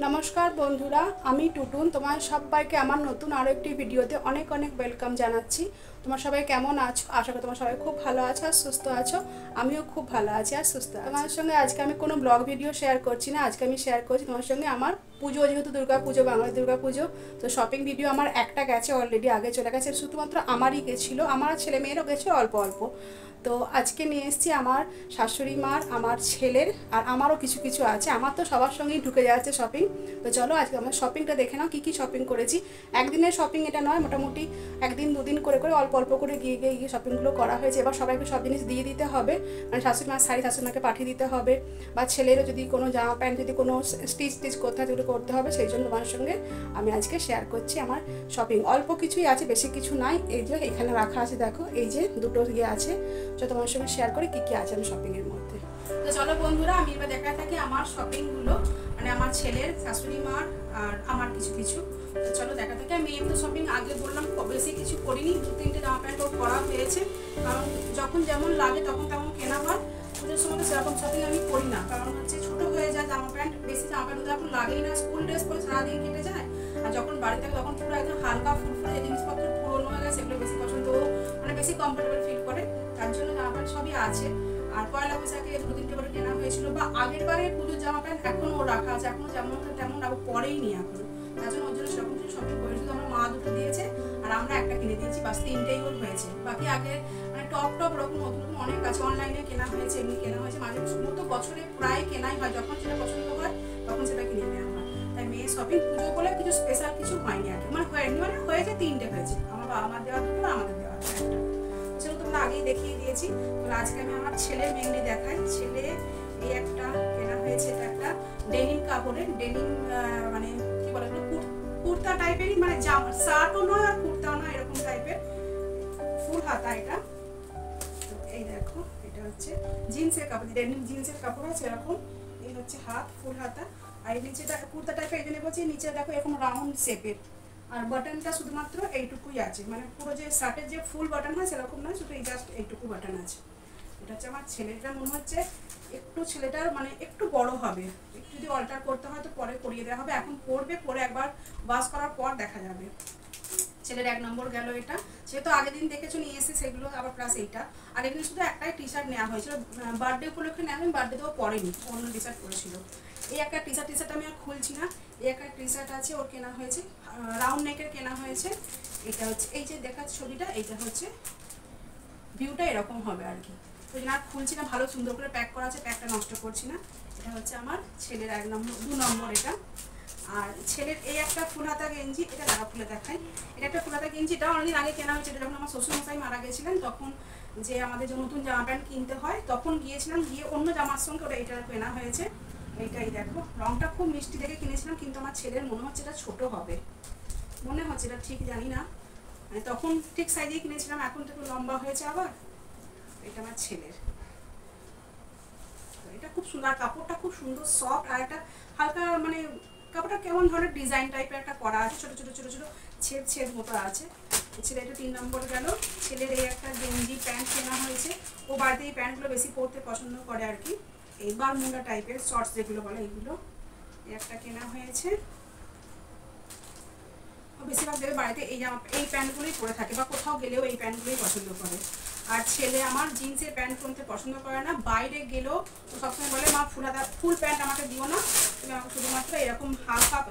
নমস্কার বন্ধুরা, আমি টুটুন। তোমার সবাইকে আমার নতুন আরও একটি ভিডিওতে অনেক অনেক ওয়েলকাম জানাচ্ছি। তোমার সবাই কেমন আছো? আশা করি তোমার সবাই খুব ভালো আছো আর সুস্থ আছো। আমিও খুব ভালো আছি আর সুস্থ আছি। তোমার সঙ্গে আজকে আমি কোনো ব্লগ ভিডিও শেয়ার করছি না। আজকে আমি শেয়ার করছি তোমার সঙ্গে আমার পুজো, যেহেতু দুর্গা পুজো, বাঙালি দুর্গা পুজো, তো শপিং ভিডিও আমার একটা গেছে অলরেডি, আগে চলে গেছে। শুধুমাত্র আমারই গেছিলো, আমার ছেলে মেয়েরও গেছে অল্প অল্প। তো আজকে নিয়ে এসেছি আমার শাশুড়ি মার, আমার ছেলের, আর আমারও কিছু কিছু আছে। আমার তো সবার সঙ্গেই ঢুকে যাচ্ছে শপিং। তো চলো আজকে আমার শপিংটা দেখে নাও, কী কী শপিং করেছি। একদিনের শপিং এটা নয়, মোটামুটি একদিন দুদিন করে করে অল্প অল্প করে গিয়ে গিয়ে গিয়ে শপিংগুলো করা হয়েছে। এবার সবাইকে সব জিনিস দিয়ে দিতে হবে, মানে শাশুড়ি মার শাড়ি শাশুড়ি মাকে পাঠিয়ে দিতে হবে, বা ছেলেরও যদি কোনো জামা প্যান্ট যদি কোনো স্টিচ করতে হয় সেগুলো করতে হবে। সেই জন্য তোমার সঙ্গে আমি আজকে শেয়ার করছি আমার শপিং। অল্প কিছুই আছে, বেশি কিছু নাই। এই যে এখানে রাখা আছে, দেখো এই যে দুটো ইয়ে আছে। তো তোমার সঙ্গে শেয়ার করি কী কী আছে আমি শপিংয়ের মধ্যে। তো চলো বন্ধুরা, আমি এবার দেখা থাকি আমার শপিংগুলো, মানে আমার ছেলের, শাশুড়ি মার আর আমার কিছু কিছু। তো চলো দেখা থাকে। আমি এমনি শপিং আগে বললাম বেশি কিছু করিনি, দু তিনটে জামা প্যান্ট করা হয়েছে, কারণ যখন যেমন লাগে তখন তেমন কেনা হয়। পুজোর সময় তো সেরকম শপিং আমি করি না, কারণ হচ্ছে ছোটো হয়ে যায় জামা প্যান্ট, বেশি জামা প্যান্ট এখন লাগেই না। স্কুল ড্রেস পরে সারাদিন কেটে যায়, আর যখন বাড়িতে থাকে তখন পুরো একদম হালকা ফুলফুল যে জিনিসপত্র পুরোনো হয়ে গেছে সেগুলো বেশি পছন্দ, মানে বেশি কমফোর্টেবল ফিল করে। তার জন্য জামা প্যান্ট সবই আছে। আর পয়লা বৈশাখে দু তিনটে করে কেনা হয়েছিল, বা আগের বারে পুজোর জামা প্যান্ট এখনও রাখা আছে, এখনও যেমন তেমন পরেই নি এখনো। তার জন্য ওর জন্য সেরকম কিছু শপিং করেছিল। আমার মা দুটো দিয়েছে আর আমরা একটা কিনে দিয়েছি, বাস তিনটেই ওর হয়েছে। বাকি আগে মানে টপ ওরকম নতুন নতুন অনেক আছে, অনলাইনে কেনা হয়েছে, এমনি কেনা হয়েছে। মাঝে মতো বছরে প্রায় কেনাই হয়, যখন সেটা পছন্দ হয় তখন সেটা কিনে নেওয়া হয়। তাই মেয়ে শপিং পুজো বলে কিছু স্পেশাল কিছু হয়নি আর কি, মানে হয়নি, মানে হয়েছে তিনটে হয়েছে। আমার বাবা মার দেওয়া দুটো, আমাদের দেওয়া একটা। সেটা তোমরা আগেই দেখিয়ে দিয়েছি। তো আজকে আমি আমার ছেলের মেনলি দেখাই। ছেলে এই একটা কেনা হয়েছে, এটা একটা ডেনিম কাপড়ের, ডেনিম মানে কি বলে কুর্তা টাইপেরই, মানে জামা শার্টও নয় আর কুর্তাও নয়, এরকম টাইপের ফুল হাতা এটা। তো এই দেখো, এটা হচ্ছে জিন্সের কাপড়, ডেনিম জিন্সের কাপড় আছে এরকম। এই হচ্ছে হাত, ফুল হাতা। আর এই নিচেটা কুর্তা টাইপের, এই জন্য বলছি নিচে দেখো এরকম রাউন্ড শেপের। আর বাটনটা শুধুমাত্র এইটুকুই আছে, মানে পুরো যে শার্টের যে ফুল বাটন হয় সেরকম নয়, শুধু এই জাস্ট এইটুকু বাটন আছে। এটা হচ্ছে আমার ছেলেটা, মনে হচ্ছে একটু ছেলেটার মানে একটু বড় হবে, একটু যদি অল্টার করতে হয় তো পরে করিয়ে দেওয়া হবে। এখন পরবে, পরে একবার ওয়াশ করার পর দেখা যাবে। ছেলের এক নম্বর গেল এটা। যেহেতু আগের দিন দেখেছো নিয়ে এসে সেগুলো, আবার প্লাস এইটা। আগের দিন শুধু একটাই টি শার্ট নেওয়া হয়েছিল, বার্থডে উপলক্ষে নেওয়া হয়নি, বার্থডেতেও পরেনি, অন্য টি শার্ট পরেছিল। এই একটা টি শার্ট আমি আর খুলছি না। এই একটা টি শার্ট আছে, ওর কেনা হয়েছে, রাউন্ড নেকের কেনা হয়েছে। এটা হচ্ছে এই যে দেখাচ্ছে ছবিটা, এইটা হচ্ছে ভিউটা এরকম হবে আর কি। ওই জন্য আর খুলছি না, ভালো সুন্দর করে প্যাক করা আছে, প্যাকটা নষ্ট করছি না। এটা হচ্ছে আমার ছেলের এক নম্বর, দু নম্বর এটা। আর ছেলের এই একটা ফুল হাতা গেঞ্জি, এটা দেখা খুলে দেখাই। এটা একটা ফুল হাতা গেঞ্জি, এটা অনেকদিন আগে কেনা হয়েছে। এটা যখন আমার শ্বশুরমশাই মারা গেছিলেন তখন যে আমাদের যে নতুন জামা প্যান্ট কিনতে হয় তখন গিয়েছিলাম, গিয়ে অন্য জামার সঙ্গে ওটা এটা কেনা হয়েছে। এইটাই দেখো, রংটা খুব মিষ্টি দেখে কিনেছিলাম, কিন্তু আমার ছেলের মনে হচ্ছে এটা ছোট হবে, মনে হচ্ছে, এটা ঠিক জানি না। মানে তখন ঠিক সাইজে কিনেছিলাম, এখন তো একটু লম্বা হয়েছে আবার। এটা আমার ছেলের। এটা খুব সুন্দর, কাপড়টা খুব সুন্দর সফট, আর একটা হালকা মানে কাপড়টা কেমন ধরনের ডিজাইন টাইপের একটা করা আছে, ছোটো ছোটো ছোটো ছোটো ছেদ ছেদ মতো আছে। ছেলে এটা 3 নম্বর গেল। ছেলের এই একটা গেঞ্জি প্যান্ট কেনা হয়েছে। ও বাড়িতে এই প্যান্টগুলো বেশি পরতে পছন্দ করে আর কি, এই বারমুন্ডা টাইপের শর্টস যেগুলো বলে এইগুলো। এই একটা কেনা হয়েছে। বেশিরভাগ দেবে বাড়িতে এই প্যান্টগুলোই পরে থাকে, বা কোথাও গেলেও এই প্যান্টগুলোই পছন্দ করে। আর ছেলে আমার জিন্সের প্যান্ট পরতে পছন্দ করে না, বাইরে গেলেও তো সবসময় বলে মা ফুল প্যান্ট আমাকে দিও না, তুমি আমাকে শুধুমাত্র এরকম হাফ হাফ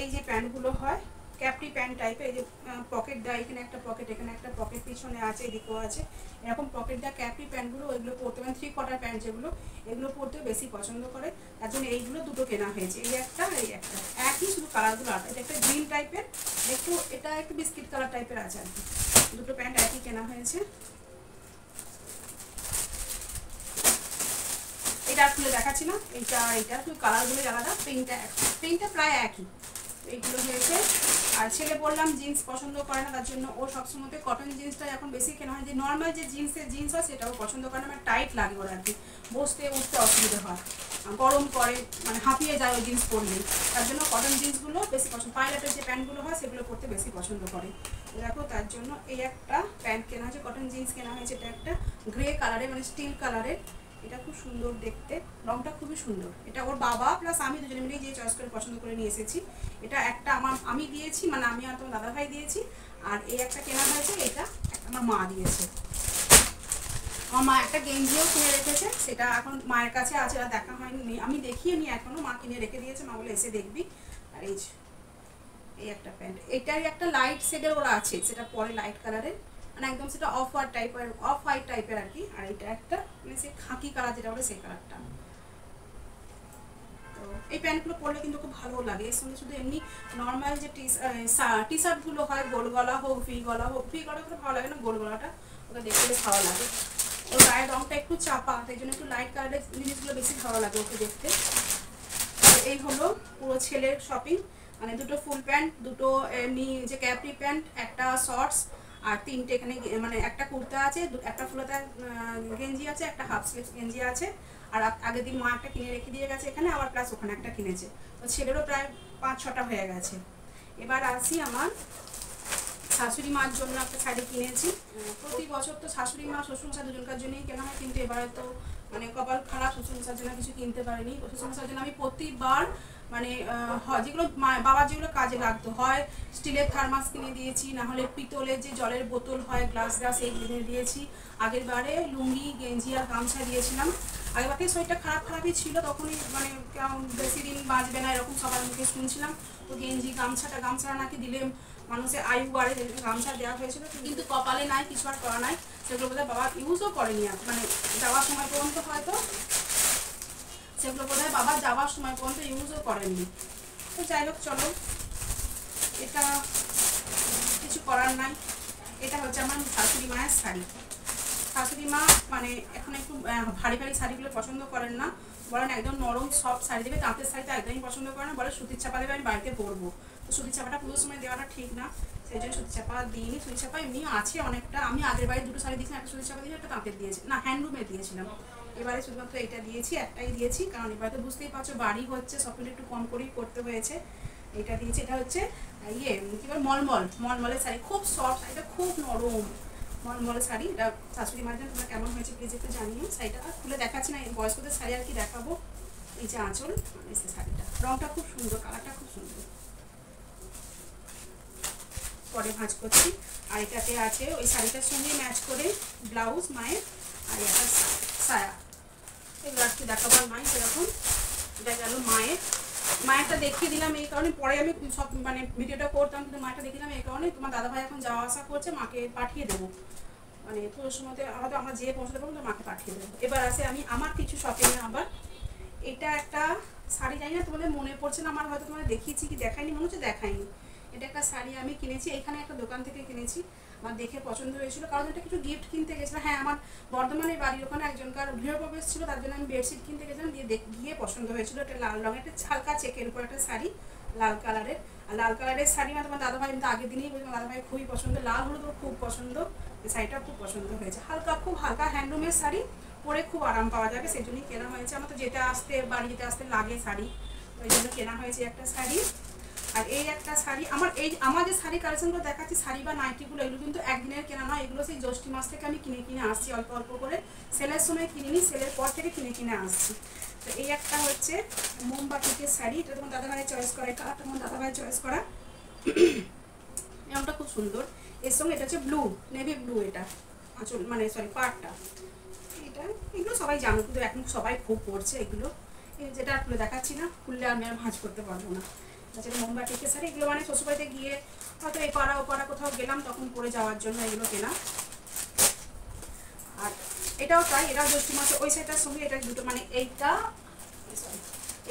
এই যে প্যান্টগুলো হয় ক্যাপটি প্যান্ট টাইপের, এই যে পকেট দেয়, এখানে একটা পকেট, এখানে একটা পকেট, পিছনে আছে, এদিকেও আছে, এরকম পকেট দেওয়া ক্যাপটি প্যান্টগুলো, ওইগুলো পরতে, মানে 3/4 প্যান্ট যেগুলো, এগুলো পরতেও বেশি পছন্দ করে। তার জন্য এইগুলো দুটো কেনা হয়েছে, এই একটা এই একটা, একই, শুধু কালারগুলো আলাদা। এটা একটা গ্রিন টাইপের, এটা একটু বিস্কিট কালার টাইপের আছে আর কি। দুটো প্যান্ট একই কেনা হয়েছে। এটা খুলে দেখাচ্ছি না, এইটা শুধু কালারগুলো আলাদা, প্রিন্টটা প্রায় একই। এইগুলো হয়েছে। আর ছেলে বললাম জিন্স পছন্দ করে না, তার জন্য ও সবসময় কটন জিন্সটা এখন বেশি কেনা হয়। যে নর্মাল যে জিন্স হয় সেটাও পছন্দ করে না, মানে টাইট লাগে ওর আর কি, বসতে উঠতে অসুবিধা হয়, গরম করে, মানে হাঁপিয়ে যায় ওই জিন্স পরলেই। তার জন্য কটন জিন্সগুলো বেশি পছন্দ, পাইলটের যে প্যান্টগুলো হয় সেগুলো পরতে বেশি পছন্দ করে। দেখো, তার জন্য এই একটা প্যান্ট কেনা হয়েছে, কটন জিন্স কেনা হয়েছে। এটা একটা গ্রে কালারের, মানে স্টিল কালারের, এটা খুব সুন্দর দেখতে, রংটা খুবই সুন্দর। এটা ওর বাবা প্লাস আমি দুজনে মিলে যে চয়েস করে পছন্দ করে নিয়ে এসেছি। এটা একটা আমি দিয়েছি, মানে আমি আর তোমার দাদাভাই দিয়েছি। আর এই একটা কেনা হয়েছে, এটা আমার মা দিয়েছে। আমার মা একটা গেঞ্জিও কিনে রেখেছে, সেটা এখন মায়ের কাছে আছে, আর দেখা হয়নি, আমি দেখিয়ে নি এখনো, মা কিনে রেখে দিয়েছে, মা বলে এসে দেখবি। আর এই একটা প্যান্ট, এটারই একটা লাইট শেডের ওরা আছে, সেটা পরে লাইট কালারের, মানে একদম সেটা অফ হোয়াইট টাইপের আর কি। আর এটা একটা মানে সেই খাকি কালার যেটা বলে সেই কালারটা। তো এই প্যান্টগুলো পরলে কিন্তু খুব ভালো লাগে। এর সঙ্গে শুধু এমনি নর্মাল যে টি শার্টগুলো হয়, গোল গলা হোক ভি গলা হোক, ভি গলা করে ভালো লাগে না, গোল গলাটা ওকে দেখতে বেশ ভালো লাগে। ওর গায়ের রঙটা একটু চাপা, তাই জন্য একটু লাইট কালারের জিনিসগুলো বেশি ভালো লাগে ওকে দেখতে। এই হলো পুরো ছেলের শপিং, মানে দুটো ফুল প্যান্ট, দুটো এমনি যে ক্যাপরি প্যান্ট, একটা শর্টস, আর তিনটে এখানে মানে একটা কুর্তা আছে, একটা ফুলতা গেঞ্জি আছে, একটা হাফ স্লিভস গেঞ্জি আছে। আর আগের দিন মা একটা কিনে রেখে দিয়ে গেছে এখানে, আবার প্লাস ওখানে একটা কিনেছে। তো ছেলেরও প্রায় 5-6টা হয়ে গেছে। এবার আসি আমার শাশুড়ি মার জন্য একটা শাড়ি কিনেছি। প্রতি বছর তো শাশুড়ি মা শ্বশুরমশাই দুজনকার জন্যই কেনা হয়, কিন্তু এবারে তো মানে কপাল খারাপ, শ্বশুরমশার জন্য কিছু কিনতে পারিনি। শ্বশুরমশার জন্য আমি প্রতিবার মানে যেগুলো বাবার যেগুলো কাজে লাগতো, হয় স্টিলের থার্মাস কিনে দিয়েছি, না হলে পিতলের যে জলের বোতল হয় গ্লাস এই কিনে দিয়েছি। আগের বারে লুঙ্গি গেঞ্জি আর গামছা দিয়েছিলাম। আগের থেকে শরীরটা খারাপই ছিল, তখনই মানে বেশি দিন বাঁচবে না এরকম সবার মুখে শুনছিলাম। তো গেঞ্জি গামছাটা নাকি দিলে মানুষের আয়ু বাড়ে, গামছা দেওয়া হয়েছিল, কিন্তু কপালে নাই, কিছু আর করা নাই। সেগুলো বোধহয় বাবা ইউজও করেনি, মানে যাওয়ার সময় পর্যন্ত হয়তো সেগুলো বোধহয় বাবা যাওয়ার সময় পর্যন্ত ইউজও করেননি। তো যাই হোক, চলো, এটা কিছু করার নাই। এটা হচ্ছে আমার শাশুড়ি মায়ের শাড়ি। শাশুড়ি মা মানে এখন একটু ভারী শাড়িগুলো পছন্দ করেন না, বলেন একদম নরম সফট শাড়ি দেবে। তাঁতের শাড়িটা একদমই পছন্দ করে না, বলে সুতির চাপা দেবে, আমি বাড়িতে পরবো। তো সুতির চাপাটা পুরো সময় দেওয়াটা ঠিক না, সেই জন্য সুতির চাপা দিইনি। সুতির চাপা এমনি আছে অনেকটা, আমি আগের বাড়ি দুটো শাড়ি দিয়েছিলাম, একটা সুতির চাপা দিয়েছি, একটা তাঁতের দিয়েছি, না হ্যান্ডলুমে দিয়েছিলাম। এবারে শুধুমাত্র এটা দিয়েছি, একটাই দিয়েছি, কারণ এবারে তো বুঝতেই পারছো বাড়ি হচ্ছে, সবগুলো একটু কম করেই করতে হয়েছে। এটা দিয়েছি, এটা হচ্ছে কি বল মলমলের শাড়ি, খুব সফট, এটা খুব নরম মলমলের শাড়ি। এটা শাশুড়ি মায়ের জন্য তোমরা কেমন হয়েছে প্লিজ একটু জানিও। শাড়িটা খুলে দেখাচ্ছি না, বয়স্কদের শাড়ি আর কি দেখাবো। এই যে আঁচল, এই শাড়িটা রংটা খুব সুন্দর, কালারটা খুব সুন্দর। পরে ভাঁজ করছি। আর এটাতে আছে ওই শাড়িটার সঙ্গে ম্যাচ করে ব্লাউজ মায়ের, আর একটা সায়া, এগুলো আজকে দেখাবার নাই সেরকম। এটা গেল মায়েরটা দেখিয়ে দিলাম এই কারণে, পরে আমি সব মানে ভিডিওটা করতাম, কিন্তু মায়েরটা দেখে দিলাম এই কারণে, তোমার দাদাভাই এখন যাওয়া আসা করছে, মাকে পাঠিয়ে দেবো, মানে পুরো সময়তে হয়তো আমরা যেয়ে পৌঁছাতে পারবো, মাকে পাঠিয়ে দেবো। এবার আসে আমি আমার কিছু শপিংয়ে। আবার এটা একটা শাড়ি, জানি না তোমাদের মনে পড়ছে না, আমার হয়তো তোমাদের দেখিয়েছি কি দেখাইনি, মনে হচ্ছে দেখাইনি। এটা একটা শাড়ি আমি কিনেছি, এখানে একটা দোকান থেকে কিনেছি, আমার দেখে পছন্দ হয়েছিল, কারণ এটা কিছু গিফট কিনতে গেছিলাম। হ্যাঁ, আমার বর্ধমানের বাড়ির ওখানে একজনকার গৃহপ্রবেশ ছিল, তার জন্য আমি বেডশিট কিনতে গেছিলাম, গিয়ে পছন্দ হয়েছিল। এটা লাল রঙের, একটা হালকা চেকের উপর একটা শাড়ি, লাল কালারের। আর লাল কালারের শাড়ি মানে তোমার দাদাভাই, কিন্তু আগের দিনেই বলছিলাম দাদাভাই খুবই পছন্দ, লাল হলুদ খুব পছন্দ, এই শাড়িটা খুব পছন্দ হয়েছে। খুব হালকা হ্যান্ডলুমের শাড়ি, পরে খুব আরাম পাওয়া যাবে, সেই জন্যই কেনা হয়েছে। আমার তো বাড়ি যেতে আসতে লাগে শাড়ি, ওই জন্য কেনা হয়েছে একটা শাড়ি। আর এই একটা শাড়ি, আমার যে শাড়ি কালেকশনগুলো দেখাচ্ছি, শাড়ি বা নাইটিগুলো, এগুলো কিন্তু একদিনের কেনা নয়, এগুলো সেই জ্যৈষ্ঠী মাস থেকে আমি কিনে আসছি, অল্প অল্প করে। সেলের সময় কিনিনি, সেলের পর থেকে কিনে আসছি। তো এই একটা হচ্ছে মোমবাতিকের শাড়ি, এটা তোমার দাদাভাইয়ের চয়েস করা, এটা তোমার দাদাভাইয়ের চয়েস করা, এরকমটা খুব সুন্দর। এর সঙ্গে এটা হচ্ছে নেভি ব্লু, এটা আঁচল মানে সরি পাড়টা। এগুলো সবাই জানো, কিন্তু এখন সবাই খুব পড়ছে এগুলো। যেটা খুলে দেখাচ্ছি না, খুললে আমি আর ভাঁজ করতে পারবো না। তাছাড়া মোমবাতিকের শাড়ি, এগুলো মানে শ্বশুরবাড়িতে গিয়ে হয়তো এই পাড়া ও পাড়া কোথাও গেলাম, তখন পরে যাওয়ার জন্য এগুলো কেনা। আর এটাও তাই, এটাও জ্যৈষ্ঠ মাসে ওই শাড়িটার সঙ্গে এটা দুটো, মানে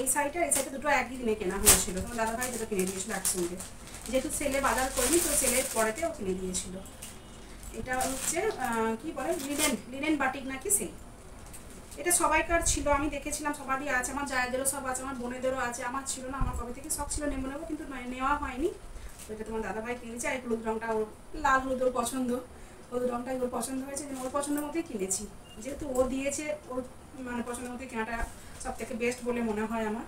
এই শাড়িটা দুটো একই দিনে কেনা হয়েছিল, তোমার দাদাভাই দুটো কিনে দিয়েছিল একসঙ্গে, যেহেতু সেলে বাজার করিনি, তো সেলের পরেতে ও কিনে দিয়েছিল। এটা হচ্ছে কি বলে লিনেন বাটিক নাকি, সেই এটা সবাইকার ছিল, আমি দেখেছিলাম সবারই আছে, আমার জায়দেরও সব আছে, আমার বোনেদেরও আছে, আমার ছিল না, আমার কবে থেকে শখ ছিল নেবো, কিন্তু নেওয়া হয়নি। তো এটা তোমার দাদাভাই কিনেছে। আর হলুদ রঙটা ওর, লাল হলুদ ওর পছন্দ, হলুদ রঙটাই ওর পছন্দ হয়েছে, ওর পছন্দের মতোই কিনেছি, যেহেতু ও দিয়েছে, ওর মানে পছন্দের মতোই কেনাটা সব থেকে বেস্ট বলে মনে হয় আমার।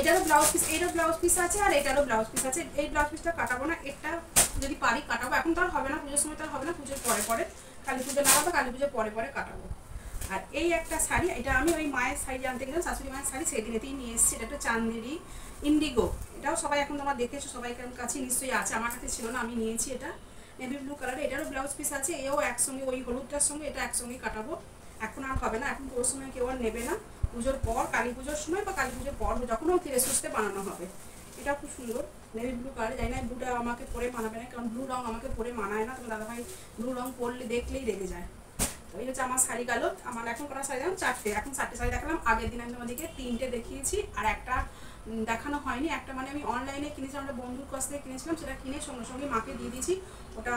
এটারও ব্লাউজ পিস, এটারও ব্লাউজ পিস আছে, আর এটারও ব্লাউজ পিস আছে। এই ব্লাউজ পিসটা কাটাবো না, এটা যদি পারি কাটাবো, এখন তো আর হবে না, পুজোর সময় তো আর হবে না, পুজোর পরে কালী পুজো না হবে, কালী পুজোর পরে কাটাবো। আর এই একটা শাড়ি, এটা আমি ওই মায়ের শাড়ি আনতে গেলাম, শাশুড়ি মায়ের শাড়ি, সেই দিনেতেই নিয়ে এসেছি। এটা একটা চান্দেরি ইন্ডিগো, এটাও সবাই এখন তোমরা দেখেছো, সবাইকার কাছে নিশ্চয়ই আছে, আমার কাছে ছিল না, আমি নিয়েছি। এটা নেভি ব্লু কালারে, এটারও ব্লাউজ পিস আছে, এও একসঙ্গে ওই হলুদটার সঙ্গে এটা একসঙ্গে কাটাবো। এখন আর হবে না, এখন পুরো সময় কেউ আর নেবে না, পুজোর পর, কালী পুজোর সময় বা কালী পুজোর পর যখন ধীরে সুস্থে বানানো হবে। এটা খুব সুন্দর নেভি ব্লু কালার, জানি না ব্লুটা আমাকে পরে মানাবে না, কারণ ব্লু রঙ আমাকে পরে মানায় না, তোমার দাদাভাই ব্লু রঙ পরলে দেখলেই রেগে যায়। তো এই হচ্ছে আমার শাড়ি গেল, আমার এখন কটা শাড়ি দেখলাম 4টে, এখন 4টে শাড়ি দেখালাম। আগের দিন আমি তোমাদেরকে 3টে দেখিয়েছি, আর একটা দেখানো হয়নি, একটা মানে আমি অনলাইনে কিনেছিলাম, আমরা বন্ধুর কাছ থেকে কিনেছিলাম, সেটা কিনে সঙ্গে সঙ্গে মাকে দিয়ে দিয়েছি, ওটা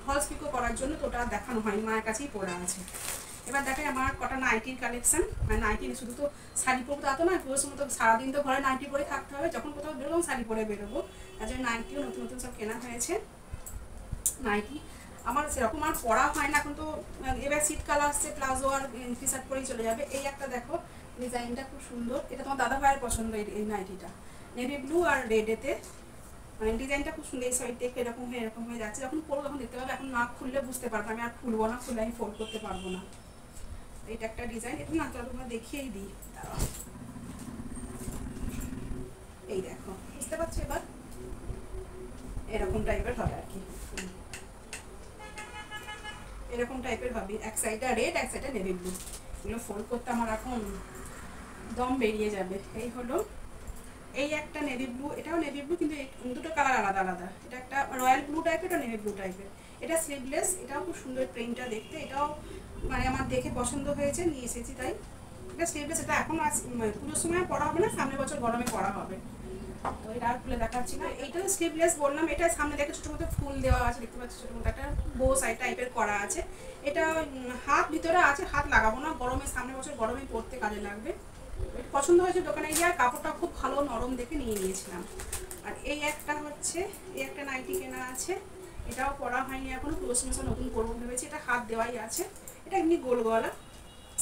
ফলস পিকো করার জন্য, তো ওটা দেখানো হয়নি, মায়ের কাছেই পড়া আছে। এবার দেখে আমার কটা নাইটির কালেকশন, মানে নাইটি শুধু তো শাড়ি পরবো তা তো নয়, পুরো সময় তো সারাদিন তো ঘরে নাইটি পরে থাকতে হবে, যখন কোথাও বেরোবো শাড়ি পরে বেরোবো, তার জন্য নাইটিও নতুন নতুন সব কেনা হয়েছে। নাইটি আমার সেরকম আর পরা হয় না এখন, তো এবার শীতকাল আসছে, প্লাজো আর টি শার্ট পরেই চলে যাবে। এই একটা দেখো, ডিজাইনটা খুব সুন্দর, এটা তোমার দাদা ভাইয়ের পছন্দ, এই নাইটিটা নেভি ব্লু আর রেডেতে, মানে ডিজাইনটা খুব সুন্দর, এই সাইড থেকে এরকম হয়ে যাচ্ছে, যখন পরবো তখন দেখতে পাবে, এখন না খুললে বুঝতে পারবো, আমি আর খুলবো না, খুলে আমি ফোল্ড করতে পারবো না। এটা একটা ডিজাইন, এটা না তোমরা দেখিয়েই দিই, এই দেখো, বুঝতে পারছো এবার, এরকম টাইপের হবে আর কি, এরকম টাইপের হবে, এক সাইডটা রেড, এক সাইডটা নেভি ব্লু, এগুলো ফোল্ড করতে আমার এখন দম বেরিয়ে যাবে। এই হলো এই একটা নেভি ব্লু, এটাও নেভি ব্লু, কিন্তু দুটো কালার আলাদা আলাদা, এটা একটা রয়্যাল ব্লু টাইপের, এটা নেভি ব্লু টাইপের, এটা স্লিভলেস, এটাও খুব সুন্দর প্রিন্টটা দেখতে, এটাও মানে আমার দেখে পছন্দ হয়েছে, নিয়ে এসেছি তাই। এটা স্লিভলেস, এটা এখন পুজোর সময় পরা হবে না, সামনের বছর গরমে পরা হবে, তো এটা আর খুলে দেখাচ্ছি না। এইটা স্লিভলেস বললাম, এটা সামনে দেখে ছোটো মতো ফুল দেওয়া আছে, দেখতে পাচ্ছি ছোটো মতো একটা বো সাইড টাইপের করা আছে, এটা হাত ভিতরে আছে, হাত লাগাবো না, গরমে সামনের বছর গরমে পরতে কাজে লাগবে। পছন্দ হয়েছে দোকানে গিয়ে, আর কাপড়টা খুব ভালো নরম দেখে নিয়ে নিয়েছিলাম। আর এই একটা হচ্ছে, এই একটা নাইটি কেনা আছে, এটাও পরা হয়নি এখনো, পুরো সমস্যা নতুন করবো ভেবেছি, এটা হাত দেওয়াই আছে, এটা এমনি গোল গলা,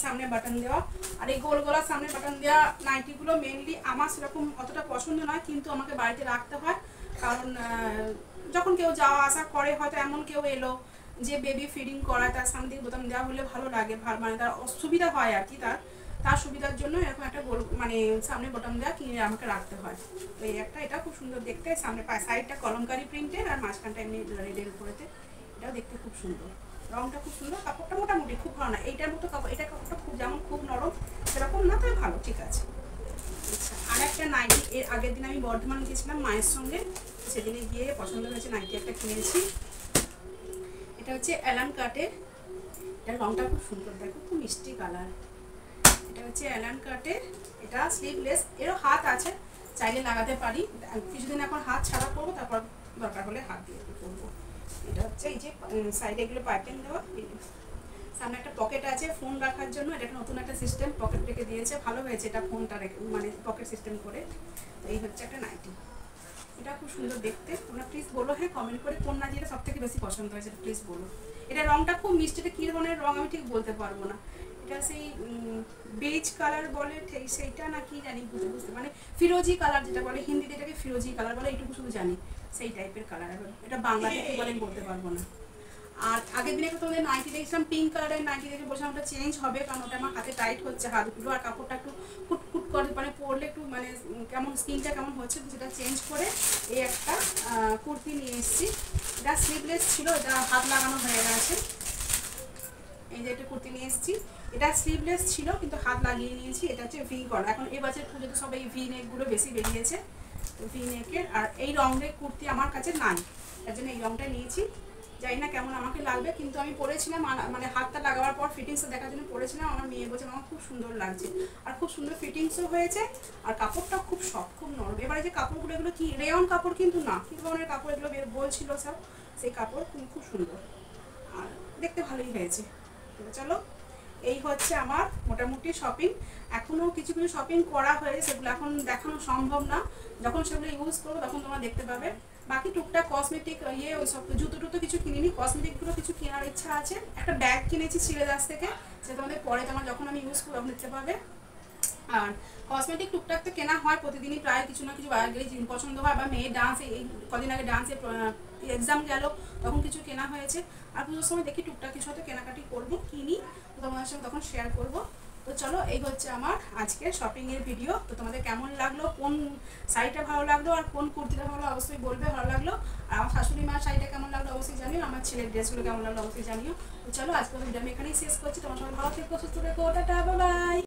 সামনে বাটন দেওয়া। আর এই গোল গলার সামনে বাটন দেওয়া নাইটিগুলো মেনলি আমার সেরকম অতটা পছন্দ নয়, কিন্তু আমাকে বাড়িতে রাখতে হয়, কারণ যখন কেউ যাওয়া আসা করে, হয়তো এমন কেউ এলো যে বেবি ফিডিং করায়, তার সামনে দিকে বোতাম দেওয়া হলে ভালো লাগে, মানে তার অসুবিধা হয় আর কি, তার সুবিধার জন্য এরকম একটা গোল মানে সামনে বোতাম দেওয়া কিনে আমাকে রাখতে হয়। তো এই একটা, এটা খুব সুন্দর দেখতে, সামনে সাইডটা কলমকারি প্রিন্টের, আর মাঝখানটা এমনি রেডের উপরেতে, এটাও দেখতে খুব সুন্দর, রংটা খুব সুন্দর, কাপড়টা মোটামুটি খুব ভালো না, এইটার মতো কাপড়, এটা কাপড়টা খুব যেমন খুব নরম সেরকম না, তবে ভালো, ঠিক আছে। আচ্ছা, আর একটা নাইটি, এর আগের দিন আমি বর্ধমান গিয়েছিলাম মায়ের সঙ্গে, সেদিনে গিয়ে পছন্দ হয়েছে, নাইটি একটা কিনেছি, এটা হচ্ছে অ্যালান কাটের, এটার রংটা খুব সুন্দর, দেখো খুব মিষ্টি কালার, এটা হচ্ছে অ্যালান কাটের, এটা স্লিভলেস, এরও হাত আছে, চাইলে লাগাতে পারি, কিছুদিন এখন হাত ছাড়া করবো, তারপর দরকার হলে হাত দিয়ে করবো। এটা হচ্ছে এই যে সাইডে এগুলো পাইপিং দেওয়া, সামনে একটা পকেট আছে ফোন রাখার জন্য, এটা নতুন একটা সিস্টেম পকেট রেখে দিয়েছে, ভালো হয়েছে, এটা ফোনটা রেখে মানে পকেট সিস্টেম করে। এই হচ্ছে একটা নাইটি, এটা খুব সুন্দর দেখতে, তোমরা প্লিজ বলো হ্যাঁ কমেন্ট করে কোন নাইটিটা সব থেকে বেশি পছন্দ হয়েছে, প্লিজ বলো। এটা রংটা খুব মিষ্টি, এটা কী ধরনের রং আমি ঠিক বলতে পারবো না, এটা সেই বেজ কালার বলে সেইটা না কি জানি, বুঝতে মানে ফিরোজি কালার যেটা বলে, হিন্দিতে এটাকে ফিরোজি কালার বলে, এইটুকু শুধু জানি, সেই টাইপের কালার, এটা বাংলাতে কি বলে বলতে পারবো না। আর আগের দিনে তোমাদের নাইটি দেখছিলাম, পিঙ্ক কালারের নাইটি দেখে বলছিলাম ওটা চেঞ্জ হবে, কারণ ওটা আমার হাতে টাইট হচ্ছে হাতগুলো, আর কাপড়টা একটু ফুটফুট করে, মানে পরলে একটু মানে কেমন স্কিনটা কেমন হচ্ছে, সেটা চেঞ্জ করে এই একটা কুর্তি নিয়ে এসেছি, এটা স্লিভলেস ছিল, এটা হাত লাগানো হয়ে গেছে, এই যে একটা কুর্তি নিয়ে এসেছি, এটা স্লিভলেস ছিল কিন্তু হাত লাগিয়ে নিয়েছি, এটা হচ্ছে ভি গলা, এখন এবছর পুজোতে সব এই ভি নেকগুলো বেশি বেরিয়েছে, ভি নেকের, আর এই রঙের কুর্তি আমার কাছে নাই, তার জন্য এই রঙটা নিয়েছি, জানি না কেমন আমাকে লাগবে, কিন্তু আমি পরেছিলাম, মানে হাতটা লাগাবার পর ফিটিংসটা দেখার জন্য পরেছিলাম, আমার মেয়ে বলছে আমার খুব সুন্দর লাগছে, আর খুব সুন্দর ফিটিংসও হয়েছে, আর কাপড়টা খুব সফট, খুব নরম। এবারে যে কাপড়গুলো, এগুলো কি রেয়ন কাপড় কিন্তু না, কী ধরনের কাপড় এগুলো বলছিল সব, সেই কাপড় খুব সুন্দর, আর দেখতে ভালোই হয়েছে। চলো, এই হচ্ছে আমার মোটামুটি শপিং, এখনও কিছু কিছু শপিং করা হয়েছে, সেগুলো এখন দেখানো সম্ভব না, যখন সেগুলো ইউজ করবো তখন তোমরা দেখতে পাবে। বাকি টুকটাক কসমেটিক ওই সব জুতো টুতো কিছু কিনিনি, কসমেটিকগুলো কিছু কেনার ইচ্ছা আছে, একটা ব্যাগ কিনেছি সিলেদাস থেকে, সেটা তোমাদের পরে তোমার যখন আমি ইউজ করবো তখন দেখতে পাবে। আর কসমেটিক টুকটাক তো কেনা হয় প্রতিদিনই, প্রায় কিছু না কিছু গেলে পছন্দ হয়, বা মেয়ের ডান্সে, এই কদিন আগে ডান্সে এক্সাম গেল তখন কিছু কেনা হয়েছে, আর পুজোর সময় দেখি টুকটাক কিছু হয়তো কেনাকাটি করবো, কিনি, তো তোমাদের সঙ্গে তখন শেয়ার করব। তো চলো, এই হচ্ছে আমার আজকের শপিংয়ের ভিডিও। তো তোমাদের কেমন লাগলো, কোন শাড়িটা ভালো লাগলো আর কোন কুর্তিটা ভালো লাগলো অবশ্যই বলবে ভালো লাগলো। আর আমার শাশুড়ি মার শাড়িটা কেমন লাগলো অবশ্যই জানিও, আমার ছেলের ড্রেসগুলো কেমন লাগলো অবশ্যই জানিও। তো চলো, আজকে ভিডিও আমি এখানেই শেষ করছি। তোমার সবাই ভালো থেকো, সুস্থ থেকো, টাটা, বাই বাই।